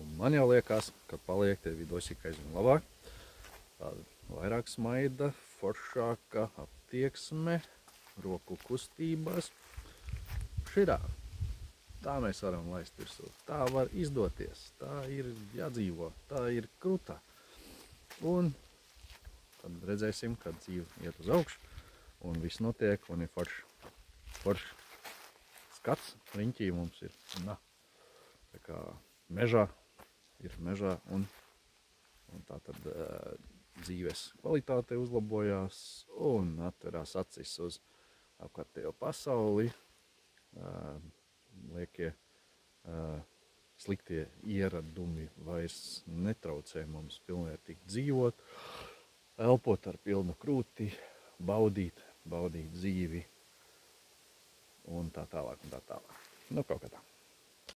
Un man jau liekas, ka paliek tie vidosika aizvien labāk. Tāda vairāk smaida, foršāka attieksme, roku kustībās. Šitā. Tā mēs varam laist virsū. Tā var izdoties. Tā ir jādzīvo. Tā ir krūtā. Un tad redzēsim, kad dzīve iet uz augšu. Un viss notiek. Un ir foršs skats. Riņķī mums ir. Tā kā mežā. Ir mežā. Un tā tad dzīves kvalitāte uzlabojās. Un atverās acis uz apkārtējo pasauli. Liekie sliktie ieradumi vairs netraucē mums pilnvērtīgi dzīvot, elpot ar pilnu krūti, baudīt dzīvi un tā tālāk un tā tālāk. Nu, kaut kā tā.